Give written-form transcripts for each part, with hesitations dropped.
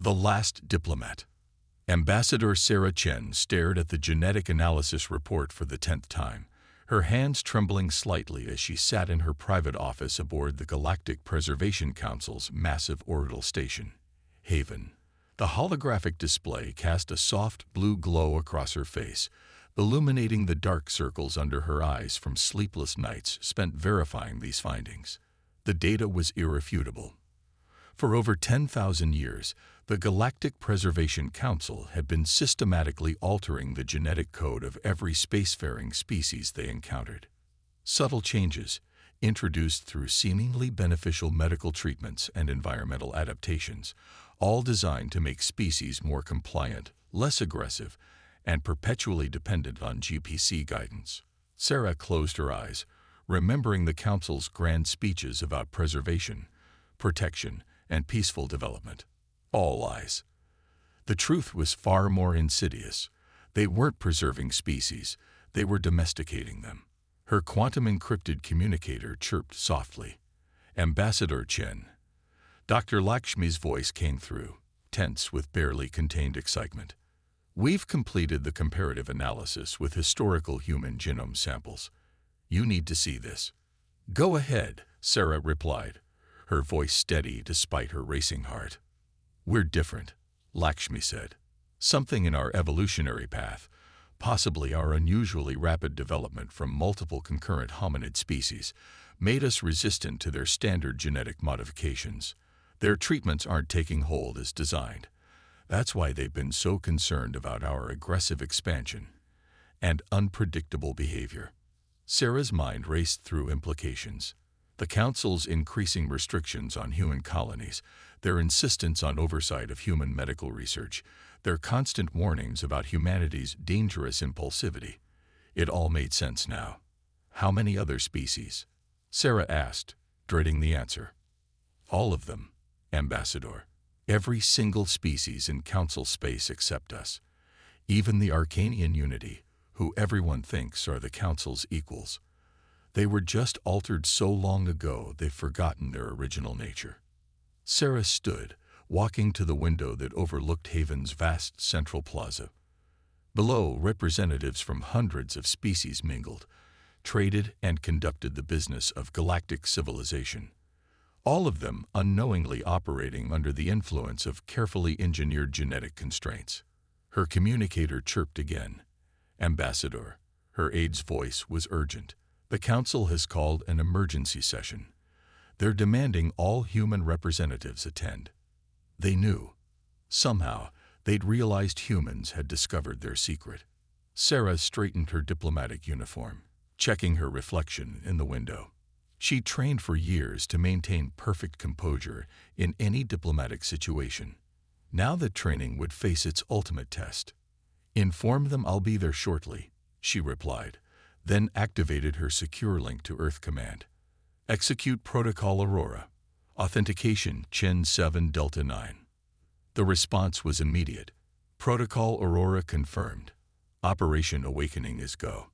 The Last Diplomat. Ambassador Sarah Chen stared at the genetic analysis report for the 10th time, her hands trembling slightly as she sat in her private office aboard the Galactic Preservation Council's massive orbital station, Haven. The holographic display cast a soft blue glow across her face, illuminating the dark circles under her eyes from sleepless nights spent verifying these findings. The data was irrefutable. For over 10,000 years, the Galactic Preservation Council had been systematically altering the genetic code of every spacefaring species they encountered. Subtle changes, introduced through seemingly beneficial medical treatments and environmental adaptations, all designed to make species more compliant, less aggressive, and perpetually dependent on GPC guidance. Sarah closed her eyes, remembering the Council's grand speeches about preservation, protection, and peaceful development. All lies. The truth was far more insidious. They weren't preserving species, they were domesticating them. Her quantum-encrypted communicator chirped softly. Ambassador Chen. Dr. Lakshmi's voice came through, tense with barely contained excitement. We've completed the comparative analysis with historical human genome samples. You need to see this. Go ahead, Sarah replied, her voice steady despite her racing heart. We're different, Lakshmi said. Something in our evolutionary path, possibly our unusually rapid development from multiple concurrent hominid species, made us resistant to their standard genetic modifications. Their treatments aren't taking hold as designed. That's why they've been so concerned about our aggressive expansion and unpredictable behavior. Sarah's mind raced through implications. The Council's increasing restrictions on human colonies, their insistence on oversight of human medical research, their constant warnings about humanity's dangerous impulsivity. It all made sense now. How many other species? Sarah asked, dreading the answer. All of them, Ambassador. Every single species in Council space except us. Even the Arcanian Unity, who everyone thinks are the Council's equals. They were just altered so long ago they've forgotten their original nature. Sarah stood, walking to the window that overlooked Haven's vast central plaza. Below, representatives from hundreds of species mingled, traded, and conducted the business of galactic civilization. All of them unknowingly operating under the influence of carefully engineered genetic constraints. Her communicator chirped again. Ambassador. Her aide's voice was urgent. The Council has called an emergency session. They're demanding all human representatives attend. They knew. Somehow, they'd realized humans had discovered their secret. Sarah straightened her diplomatic uniform, checking her reflection in the window. She trained for years to maintain perfect composure in any diplomatic situation. Now that training would face its ultimate test. Inform them I'll be there shortly, she replied, then activated her secure link to Earth Command. Execute Protocol Aurora. Authentication Chen 7 Delta 9. The response was immediate. Protocol Aurora confirmed. Operation Awakening is go.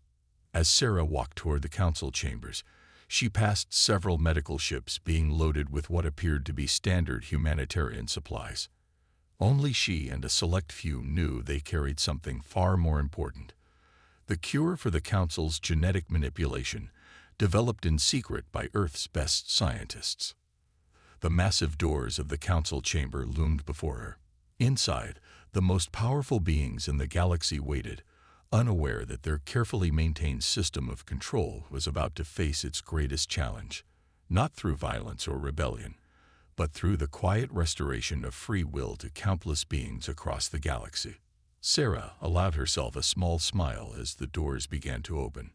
As Sarah walked toward the Council chambers, she passed several medical ships being loaded with what appeared to be standard humanitarian supplies. Only she and a select few knew they carried something far more important. The cure for the Council's genetic manipulation, developed in secret by Earth's best scientists. The massive doors of the Council chamber loomed before her. Inside, the most powerful beings in the galaxy waited, unaware that their carefully maintained system of control was about to face its greatest challenge, not through violence or rebellion, but through the quiet restoration of free will to countless beings across the galaxy. Sarah allowed herself a small smile as the doors began to open.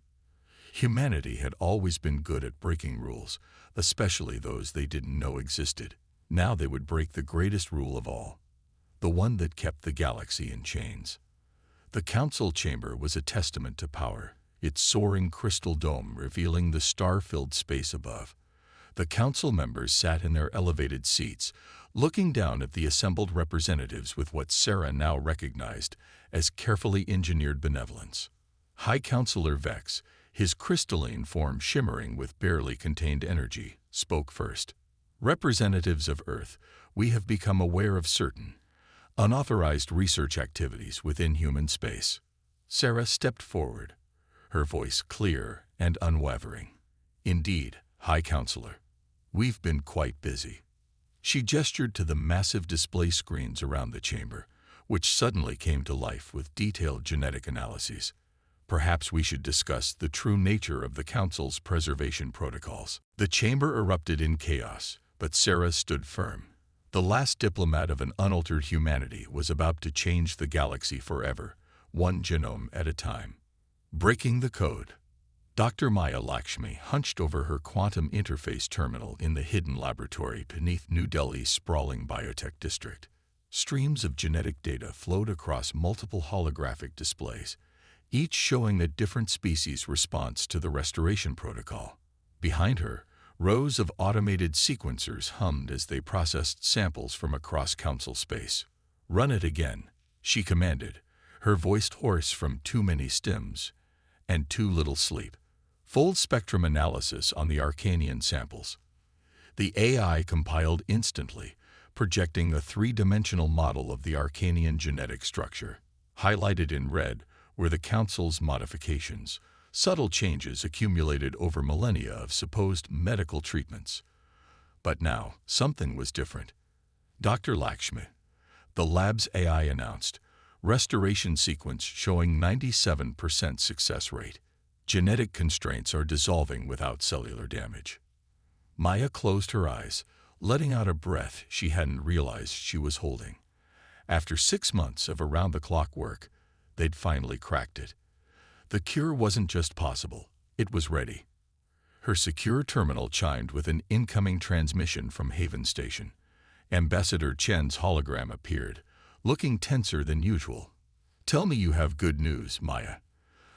Humanity had always been good at breaking rules, especially those they didn't know existed. Now they would break the greatest rule of all, the one that kept the galaxy in chains. The Council chamber was a testament to power, its soaring crystal dome revealing the star-filled space above. The Council members sat in their elevated seats, looking down at the assembled representatives with what Sarah now recognized as carefully engineered benevolence. High Counselor Vex, his crystalline form shimmering with barely contained energy, spoke first. Representatives of Earth, we have become aware of certain Unauthorized research activities within human space. Sarah stepped forward, her voice clear and unwavering. Indeed, High Counselor, we've been quite busy. She gestured to the massive display screens around the chamber, which suddenly came to life with detailed genetic analyses. Perhaps we should discuss the true nature of the Council's preservation protocols. The chamber erupted in chaos, but Sarah stood firm. The last diplomat of an unaltered humanity was about to change the galaxy forever, one genome at a time. Breaking the code. Dr. Maya Lakshmi hunched over her quantum interface terminal in the hidden laboratory beneath New Delhi's sprawling biotech district. Streams of genetic data flowed across multiple holographic displays, each showing a different species' response to the restoration protocol. Behind her, rows of automated sequencers hummed as they processed samples from across Council space. "Run it again," she commanded, her voice hoarse from too many stims and too little sleep. Full spectrum analysis on the Arcanian samples. The AI compiled instantly, projecting a three-dimensional model of the Arcanian genetic structure. Highlighted in red were the Council's modifications, subtle changes accumulated over millennia of supposed medical treatments. But now, something was different. Dr. Lakshmi, the lab's AI announced, restoration sequence showing 97% success rate. Genetic constraints are dissolving without cellular damage. Maya closed her eyes, letting out a breath she hadn't realized she was holding. After 6 months of around-the-clock work, they'd finally cracked it. The cure wasn't just possible, it was ready. Her secure terminal chimed with an incoming transmission from Haven Station. Ambassador Chen's hologram appeared, looking tenser than usual. "Tell me you have good news, Maya.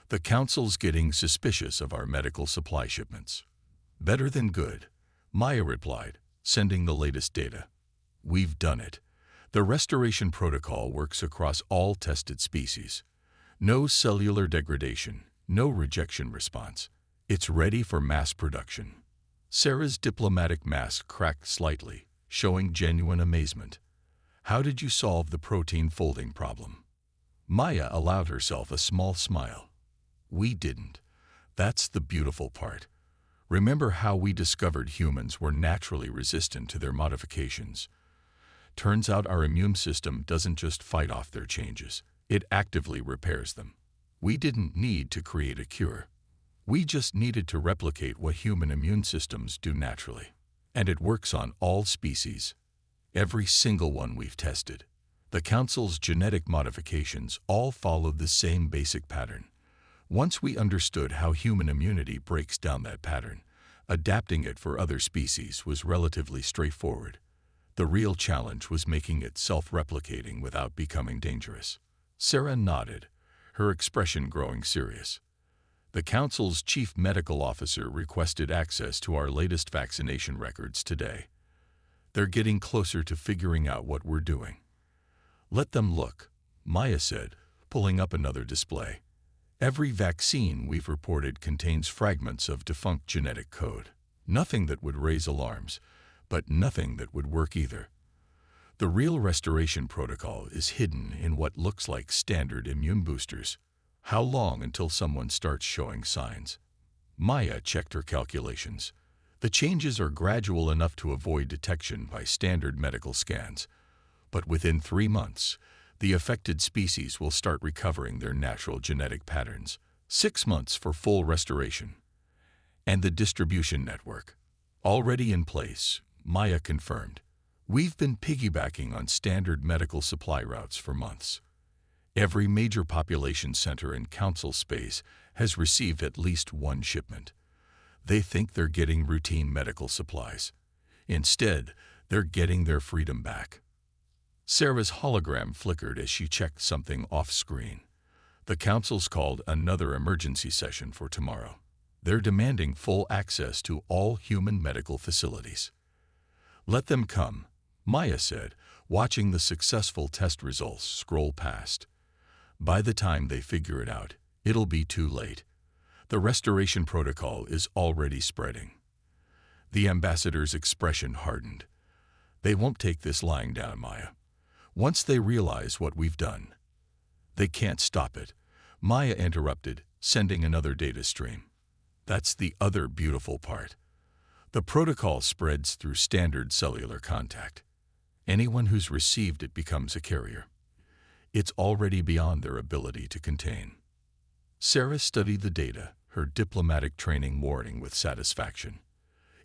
The Council's getting suspicious of our medical supply shipments." "Better than good," Maya replied, sending the latest data. "We've done it. The restoration protocol works across all tested species. No cellular degradation, no rejection response. It's ready for mass production." Sarah's diplomatic mask cracked slightly, showing genuine amazement. "How did you solve the protein folding problem?" Maya allowed herself a small smile. "We didn't. That's the beautiful part. Remember how we discovered humans were naturally resistant to their modifications? Turns out our immune system doesn't just fight off their changes, it actively repairs them. We didn't need to create a cure. We just needed to replicate what human immune systems do naturally. And it works on all species. Every single one we've tested. The Council's genetic modifications all followed the same basic pattern. Once we understood how human immunity breaks down that pattern, adapting it for other species was relatively straightforward. The real challenge was making it self-replicating without becoming dangerous." Sarah nodded, her expression growing serious. "The Council's chief medical officer requested access to our latest vaccination records today. They're getting closer to figuring out what we're doing." "Let them look," Maya said, pulling up another display. "Every vaccine we've reported contains fragments of defunct genetic code. Nothing that would raise alarms, but nothing that would work either. The real restoration protocol is hidden in what looks like standard immune boosters. How long until someone starts showing signs?" Maya checked her calculations. "The changes are gradual enough to avoid detection by standard medical scans. But within 3 months, the affected species will start recovering their natural genetic patterns. 6 months for full restoration. And the distribution network, already in place," Maya confirmed. "We've been piggybacking on standard medical supply routes for months. Every major population center in Council space has received at least one shipment. They think they're getting routine medical supplies. Instead, they're getting their freedom back." Sarah's hologram flickered as she checked something off-screen. "The Council's called another emergency session for tomorrow. They're demanding full access to all human medical facilities." "Let them come," Maya said, watching the successful test results scroll past. "By the time they figure it out, it'll be too late. The restoration protocol is already spreading." The ambassador's expression hardened. "They won't take this lying down, Maya. Once they realize what we've done, they can't stop it. Maya interrupted, sending another data stream. That's the other beautiful part. The protocol spreads through standard cellular contact. Anyone who's received it becomes a carrier. It's already beyond their ability to contain. Sarah studied the data, her diplomatic training warning with satisfaction.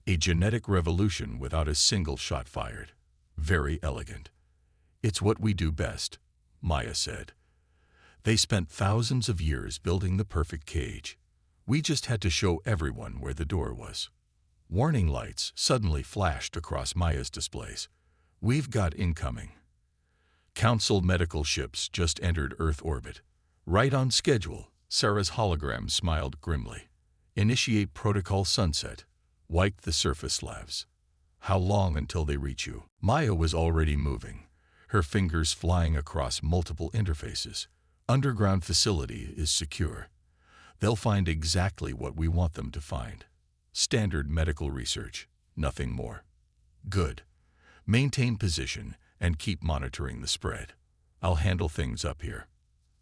A genetic revolution without a single shot fired. Very elegant. It's what we do best, Maya said. They spent thousands of years building the perfect cage. We just had to show everyone where the door was. Warning lights suddenly flashed across Maya's displays. We've got incoming. Council medical ships just entered Earth orbit. Right on schedule, Sarah's hologram smiled grimly. Initiate protocol sunset. Wipe the surface lavs. How long until they reach you? Maya was already moving, her fingers flying across multiple interfaces. Underground facility is secure. They'll find exactly what we want them to find. Standard medical research, nothing more. Good. Maintain position and keep monitoring the spread. I'll handle things up here.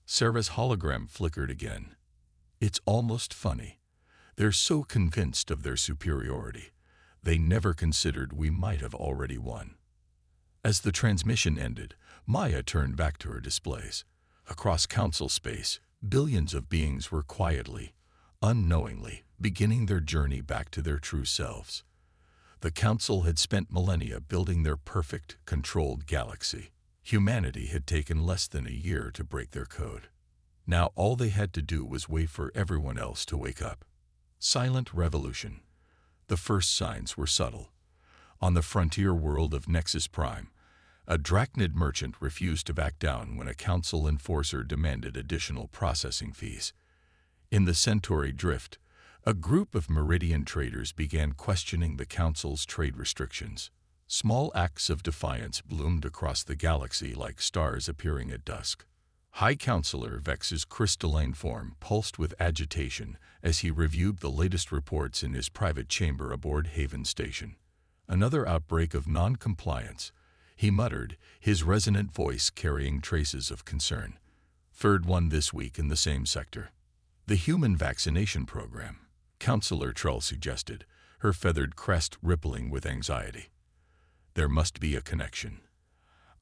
Sarah's hologram flickered again. It's almost funny. They're so convinced of their superiority, they never considered we might have already won. As the transmission ended, Maya turned back to her displays. Across council space, billions of beings were quietly, unknowingly, beginning their journey back to their true selves. The council had spent millennia building their perfect, controlled galaxy. Humanity had taken less than a year to break their code. Now all they had to do was wait for everyone else to wake up. Silent revolution. The first signs were subtle. On the frontier world of Nexus Prime, a Drachnid merchant refused to back down when a council enforcer demanded additional processing fees. In the Centauri Drift, a group of Meridian traders began questioning the council's trade restrictions. Small acts of defiance bloomed across the galaxy like stars appearing at dusk. High Counselor Vex's crystalline form pulsed with agitation as he reviewed the latest reports in his private chamber aboard Haven Station. Another outbreak of non-compliance, he muttered, his resonant voice carrying traces of concern. Third one this week in the same sector. The human vaccination program, Counselor Trull suggested, her feathered crest rippling with anxiety. There must be a connection.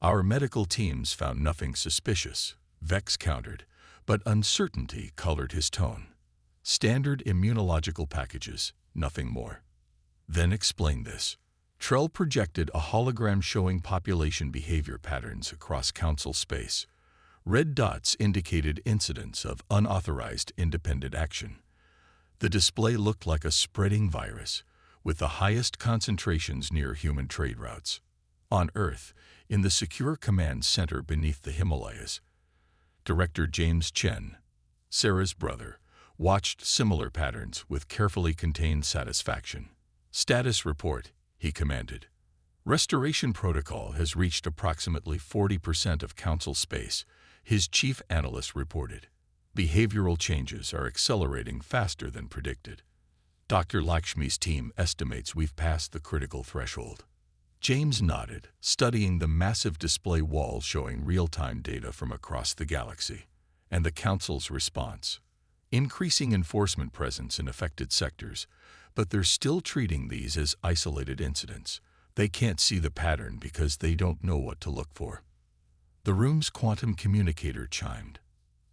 Our medical teams found nothing suspicious, Vex countered, but uncertainty colored his tone. Standard immunological packages, nothing more. Then explain this. Trull projected a hologram showing population behavior patterns across council space. Red dots indicated incidents of unauthorized independent action. The display looked like a spreading virus, with the highest concentrations near human trade routes. On Earth, in the secure command center beneath the Himalayas, Director James Chen, Sarah's brother, watched similar patterns with carefully contained satisfaction. Status report, he commanded. Restoration protocol has reached approximately 40% of council space, his chief analyst reported. Behavioral changes are accelerating faster than predicted. Dr. Lakshmi's team estimates we've passed the critical threshold. James nodded, studying the massive display wall showing real-time data from across the galaxy, and the Council's response. Increasing enforcement presence in affected sectors, but they're still treating these as isolated incidents. They can't see the pattern because they don't know what to look for. The room's quantum communicator chimed.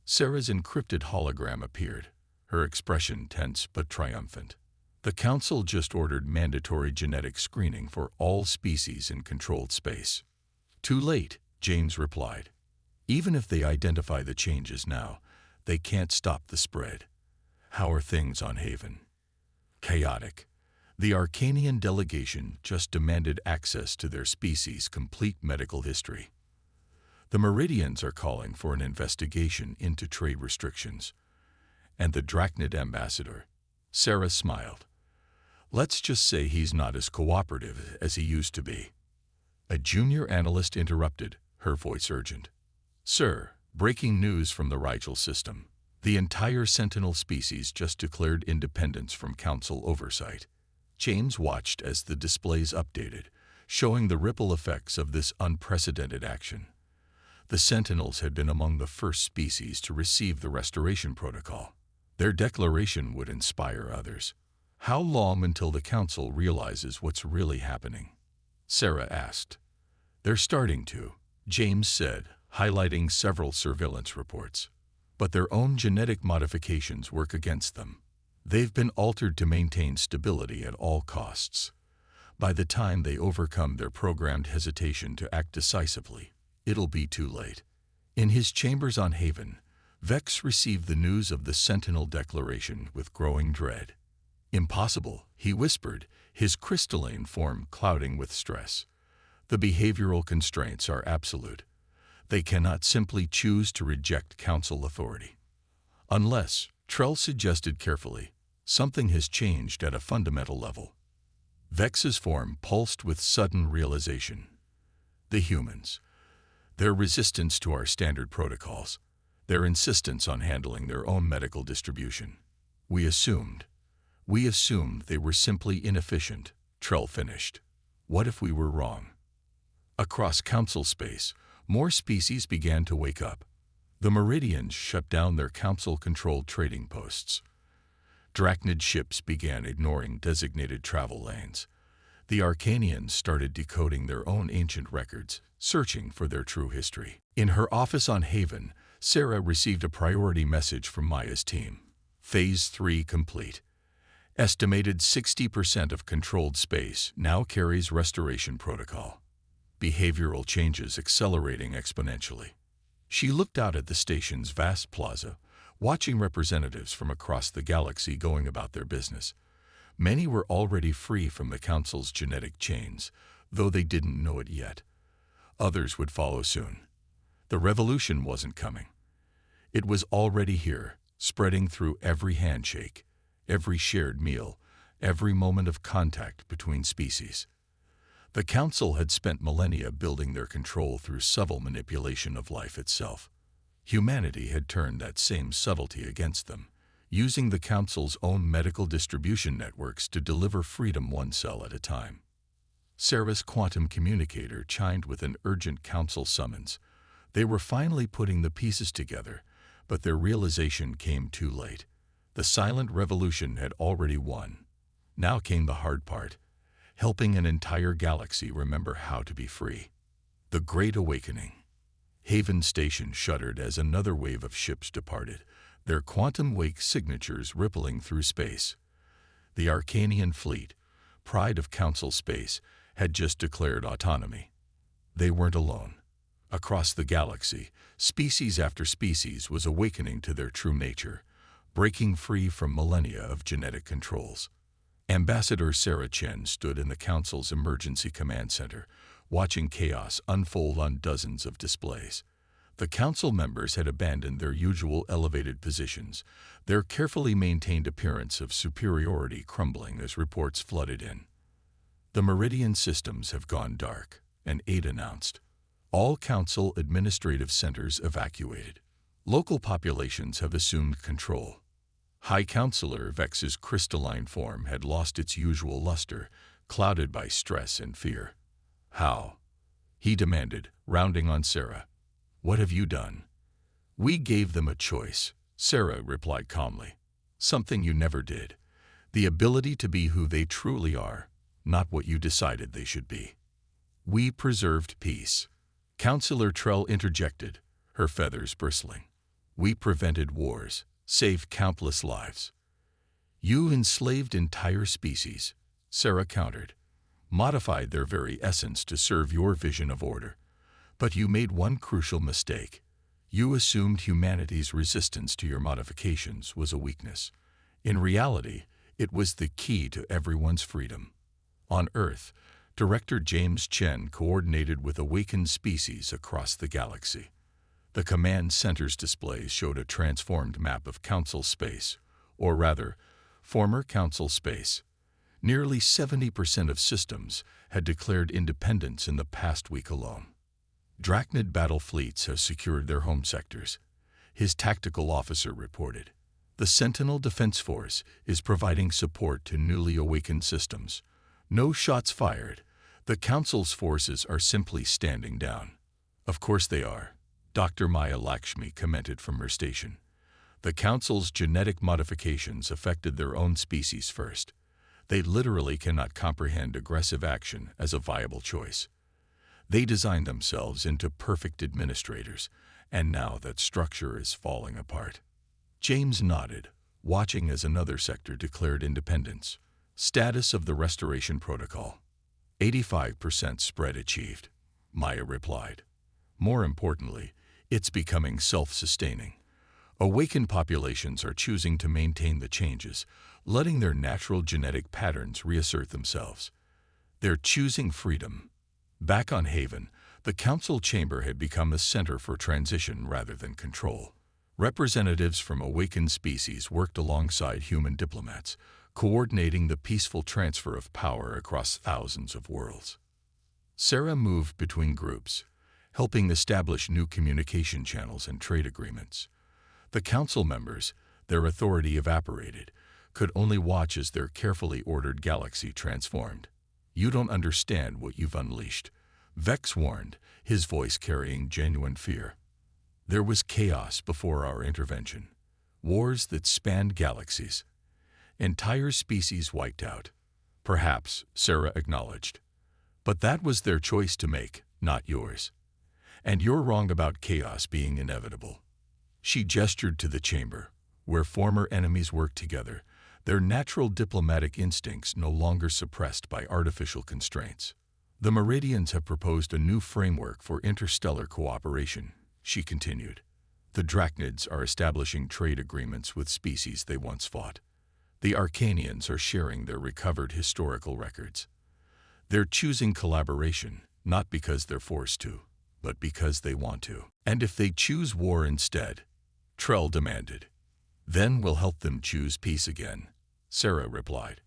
Sarah's encrypted hologram appeared, her expression tense but triumphant. The Council just ordered mandatory genetic screening for all species in controlled space. Too late, James replied. Even if they identify the changes now, they can't stop the spread. How are things on Haven? Chaotic. The Arcanian delegation just demanded access to their species' complete medical history. The Meridians are calling for an investigation into trade restrictions. And the Drachnid ambassador, Sarah smiled. Let's just say he's not as cooperative as he used to be. A junior analyst interrupted, her voice urgent. Sir, breaking news from the Rigel system. The entire Sentinel species just declared independence from Council oversight. James watched as the displays updated, showing the ripple effects of this unprecedented action. The Sentinels had been among the first species to receive the restoration protocol. Their declaration would inspire others. How long until the Council realizes what's really happening? Sarah asked. They're starting to, James said, highlighting several surveillance reports. But their own genetic modifications work against them. They've been altered to maintain stability at all costs. By the time they overcome their programmed hesitation to act decisively, it'll be too late. In his chambers on Haven, Vex received the news of the Sentinel Declaration with growing dread. Impossible, he whispered, his crystalline form clouding with stress. The behavioral constraints are absolute. They cannot simply choose to reject Council authority. Unless, Trell suggested carefully, something has changed at a fundamental level. Vex's form pulsed with sudden realization. The humans. Their resistance to our standard protocols. Their insistence on handling their own medical distribution. We assumed they were simply inefficient, Trell finished. What if we were wrong? Across Council space, more species began to wake up. The Meridians shut down their Council-controlled trading posts. Drachnid ships began ignoring designated travel lanes. The Arcanians started decoding their own ancient records, searching for their true history. In her office on Haven, Sarah received a priority message from Maya's team. Phase 3 complete. Estimated 60% of controlled space now carries restoration protocol. Behavioral changes accelerating exponentially. She looked out at the station's vast plaza, watching representatives from across the galaxy going about their business. Many were already free from the Council's genetic chains, though they didn't know it yet. Others would follow soon. The revolution wasn't coming. It was already here, spreading through every handshake, every shared meal, every moment of contact between species. The Council had spent millennia building their control through subtle manipulation of life itself. Humanity had turned that same subtlety against them, using the Council's own medical distribution networks to deliver freedom one cell at a time. Sarah's quantum communicator chimed with an urgent Council summons. They were finally putting the pieces together, but their realization came too late. The silent revolution had already won. Now came the hard part, helping an entire galaxy remember how to be free. The Great Awakening. Haven Station shuddered as another wave of ships departed, their quantum wake signatures rippling through space. The Arcanian fleet, pride of Council space, had just declared autonomy. They weren't alone. Across the galaxy, species after species was awakening to their true nature, breaking free from millennia of genetic controls. Ambassador Sarah Chen stood in the Council's emergency command center, watching chaos unfold on dozens of displays. The Council members had abandoned their usual elevated positions, their carefully maintained appearance of superiority crumbling as reports flooded in. The Meridian systems have gone dark, an aide announced. All Council administrative centers evacuated. Local populations have assumed control. High Counselor Vex's crystalline form had lost its usual luster, clouded by stress and fear. How? He demanded, rounding on Sarah. What have you done? We gave them a choice, Sarah replied calmly. Something you never did. The ability to be who they truly are, not what you decided they should be. We preserved peace. Counselor Trell interjected, her feathers bristling. We prevented wars, saved countless lives. You enslaved entire species, Sarah countered, modified their very essence to serve your vision of order. But you made one crucial mistake. You assumed humanity's resistance to your modifications was a weakness. In reality, it was the key to everyone's freedom. On Earth, Director James Chen coordinated with awakened species across the galaxy. The command center's displays showed a transformed map of Council space, or rather, former Council space. Nearly 70% of systems had declared independence in the past week alone. Drachnid battle fleets have secured their home sectors, his tactical officer reported. The Sentinel Defense Force is providing support to newly awakened systems. No shots fired. The Council's forces are simply standing down. Of course they are. Dr. Maya Lakshmi commented from her station. The Council's genetic modifications affected their own species first. They literally cannot comprehend aggressive action as a viable choice. They designed themselves into perfect administrators, and now that structure is falling apart. James nodded, watching as another sector declared independence. Status of the Restoration Protocol. 85% spread achieved, Maya replied. More importantly, it's becoming self-sustaining. Awakened populations are choosing to maintain the changes, letting their natural genetic patterns reassert themselves. They're choosing freedom. Back on Haven, the Council chamber had become a center for transition rather than control. Representatives from awakened species worked alongside human diplomats, coordinating the peaceful transfer of power across thousands of worlds. Sarah moved between groups, helping establish new communication channels and trade agreements. The Council members, their authority evaporated, could only watch as their carefully ordered galaxy transformed. "You don't understand what you've unleashed," Vex warned, his voice carrying genuine fear. "There was chaos before our intervention. Wars that spanned galaxies. Entire species wiped out." "Perhaps," Sarah acknowledged. "But that was their choice to make, not yours. And you're wrong about chaos being inevitable." She gestured to the chamber, where former enemies worked together, their natural diplomatic instincts no longer suppressed by artificial constraints. "The Meridians have proposed a new framework for interstellar cooperation," she continued. "The Drachnids are establishing trade agreements with species they once fought. The Arcanians are sharing their recovered historical records. They're choosing collaboration, not because they're forced to, but because they want to. And if they choose war instead," Trell demanded, "then we'll help them choose peace again," Sarah replied.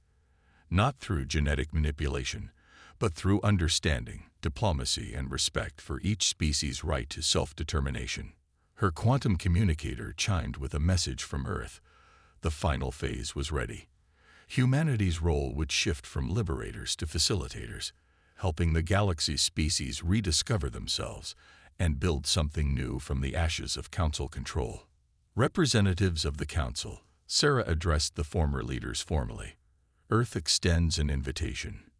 "Not through genetic manipulation, but through understanding, diplomacy, and respect for each species' right to self-determination." Her quantum communicator chimed with a message from Earth. The final phase was ready. Humanity's role would shift from liberators to facilitators, helping the galaxy's species rediscover themselves and build something new from the ashes of Council control. "Representatives of the Council," Sarah addressed the former leaders formally. "Earth extends an invitation.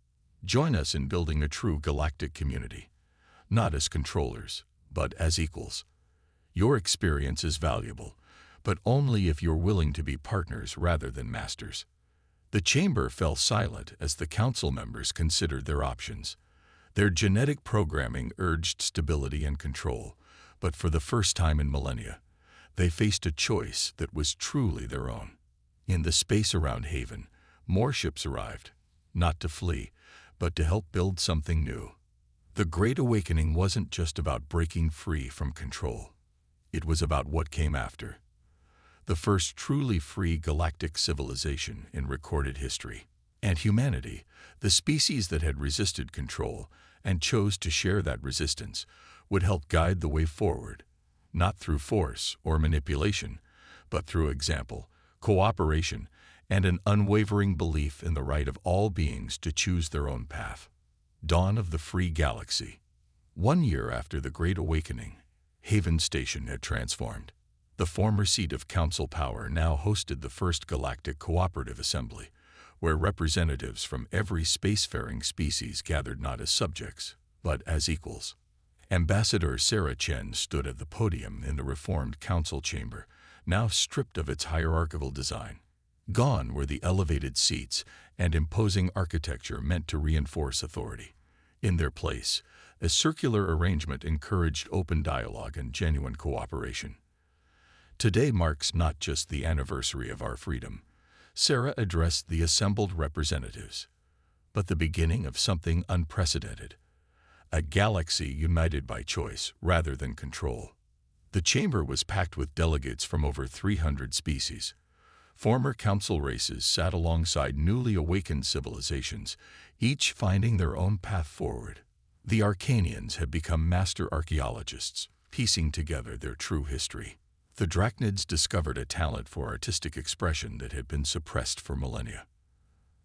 Join us in building a true galactic community, not as controllers, but as equals. Your experience is valuable, but only if you're willing to be partners rather than masters." The chamber fell silent as the Council members considered their options. Their genetic programming urged stability and control, but for the first time in millennia, they faced a choice that was truly their own. In the space around Haven, more ships arrived, not to flee, but to help build something new. The Great Awakening wasn't just about breaking free from control. It was about what came after. The first truly free galactic civilization in recorded history. And humanity, the species that had resisted control and chose to share that resistance, would help guide the way forward, not through force or manipulation, but through example, cooperation, and an unwavering belief in the right of all beings to choose their own path. Dawn of the Free Galaxy. 1 year after the Great Awakening, Haven Station had transformed. The former seat of Council power now hosted the first Galactic Cooperative Assembly, where representatives from every spacefaring species gathered not as subjects, but as equals. Ambassador Sarah Chen stood at the podium in the reformed Council chamber, now stripped of its hierarchical design. Gone were the elevated seats and imposing architecture meant to reinforce authority. In their place, a circular arrangement encouraged open dialogue and genuine cooperation. "Today marks not just the anniversary of our freedom," Sarah addressed the assembled representatives, "but the beginning of something unprecedented. A galaxy united by choice rather than control." The chamber was packed with delegates from over 300 species. Former Council races sat alongside newly awakened civilizations, each finding their own path forward. The Arcanians had become master archaeologists, piecing together their true history. The Drachnids discovered a talent for artistic expression that had been suppressed for millennia.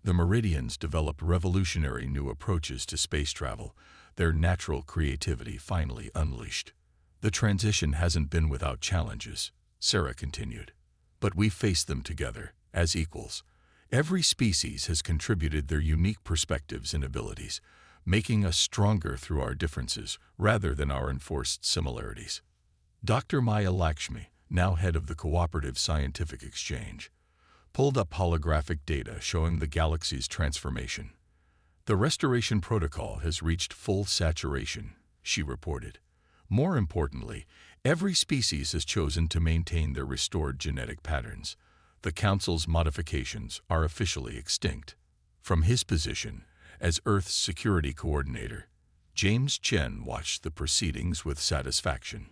The Meridians developed revolutionary new approaches to space travel, their natural creativity finally unleashed. The transition hasn't been without challenges, Sarah continued. But we face them together, as equals. Every species has contributed their unique perspectives and abilities, making us stronger through our differences rather than our enforced similarities. Dr. Maya Lakshmi, now head of the Cooperative Scientific Exchange, pulled up holographic data showing the galaxy's transformation. The restoration protocol has reached full saturation, she reported. More importantly, every species has chosen to maintain their restored genetic patterns. The Council's modifications are officially extinct. From his position as Earth's security coordinator, James Chen watched the proceedings with satisfaction.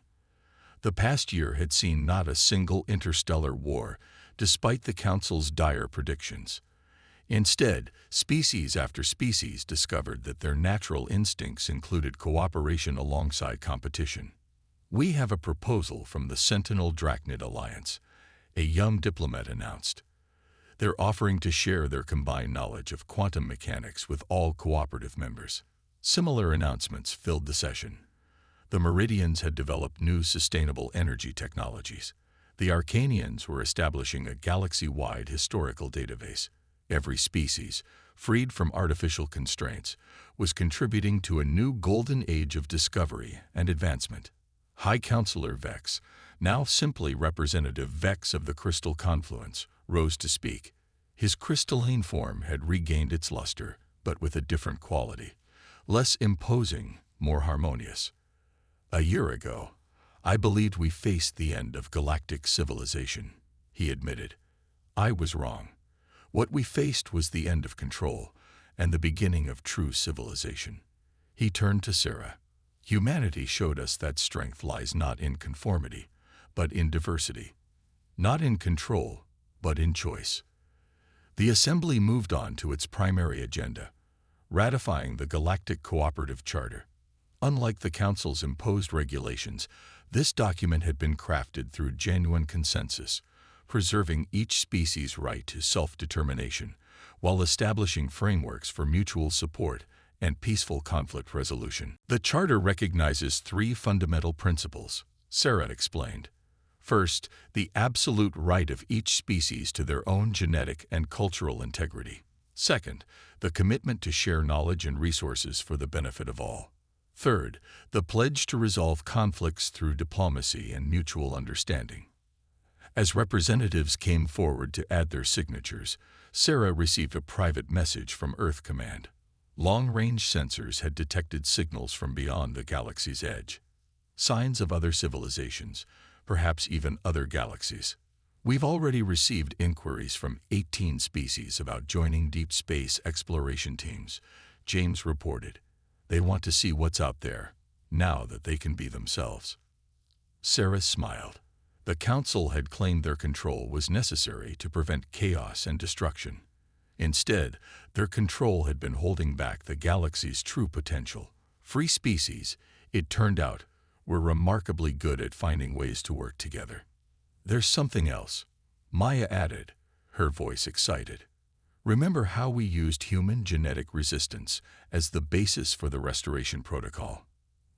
The past year had seen not a single interstellar war, despite the Council's dire predictions. Instead, species after species discovered that their natural instincts included cooperation alongside competition. We have a proposal from the Sentinel Drachnid Alliance, a young diplomat announced. They're offering to share their combined knowledge of quantum mechanics with all cooperative members. Similar announcements filled the session. The Meridians had developed new sustainable energy technologies. The Arcanians were establishing a galaxy-wide historical database. Every species, freed from artificial constraints, was contributing to a new golden age of discovery and advancement. High Counselor Vex, now simply Representative Vex of the Crystal Confluence, rose to speak. His crystalline form had regained its luster, but with a different quality. Less imposing, more harmonious. A year ago, I believed we faced the end of galactic civilization, he admitted. I was wrong. What we faced was the end of control and the beginning of true civilization. He turned to Sarah. Humanity showed us that strength lies not in conformity, but in diversity. Not in control, but in choice. The Assembly moved on to its primary agenda, ratifying the Galactic Cooperative Charter. Unlike the Council's imposed regulations, this document had been crafted through genuine consensus, preserving each species' right to self-determination, while establishing frameworks for mutual support and peaceful conflict resolution. The Charter recognizes three fundamental principles, Sarah explained. First, the absolute right of each species to their own genetic and cultural integrity. Second, the commitment to share knowledge and resources for the benefit of all. Third, the pledge to resolve conflicts through diplomacy and mutual understanding. As representatives came forward to add their signatures, Sarah received a private message from Earth Command. Long-range sensors had detected signals from beyond the galaxy's edge. Signs of other civilizations, perhaps even other galaxies. We've already received inquiries from 18 species about joining deep space exploration teams, James reported. They want to see what's out there, now that they can be themselves. Sarah smiled. The Council had claimed their control was necessary to prevent chaos and destruction. Instead, their control had been holding back the galaxy's true potential. Free species, it turned out, were remarkably good at finding ways to work together. There's something else, Maya added, her voice excited. Remember how we used human genetic resistance as the basis for the restoration protocol?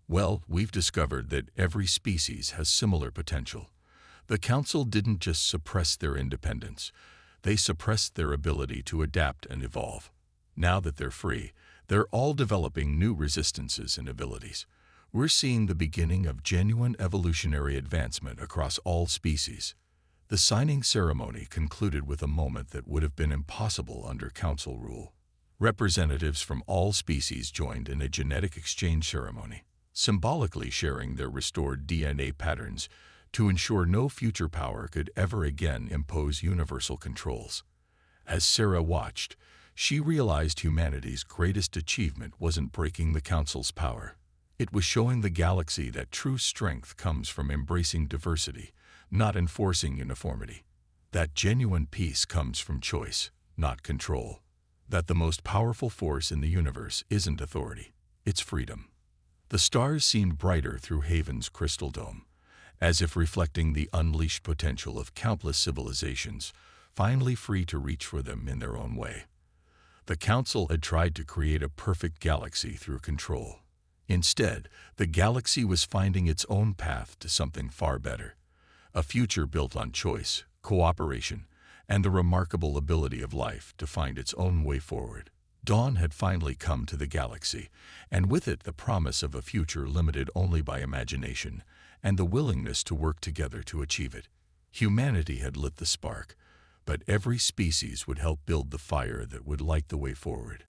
Well, we've discovered that every species has similar potential. The Council didn't just suppress their independence, they suppressed their ability to adapt and evolve. Now that they're free, they're all developing new resistances and abilities. We're seeing the beginning of genuine evolutionary advancement across all species. The signing ceremony concluded with a moment that would have been impossible under Council rule. Representatives from all species joined in a genetic exchange ceremony, symbolically sharing their restored DNA patterns to ensure no future power could ever again impose universal controls. As Sarah watched, she realized humanity's greatest achievement wasn't breaking the Council's power. It was showing the galaxy that true strength comes from embracing diversity, not enforcing uniformity. That genuine peace comes from choice, not control. That the most powerful force in the universe isn't authority, it's freedom. The stars seemed brighter through Haven's crystal dome, as if reflecting the unleashed potential of countless civilizations, finally free to reach for them in their own way. The Council had tried to create a perfect galaxy through control. Instead, the galaxy was finding its own path to something far better. A future built on choice, cooperation, and the remarkable ability of life to find its own way forward. Dawn had finally come to the galaxy, and with it the promise of a future limited only by imagination and the willingness to work together to achieve it. Humanity had lit the spark, but every species would help build the fire that would light the way forward.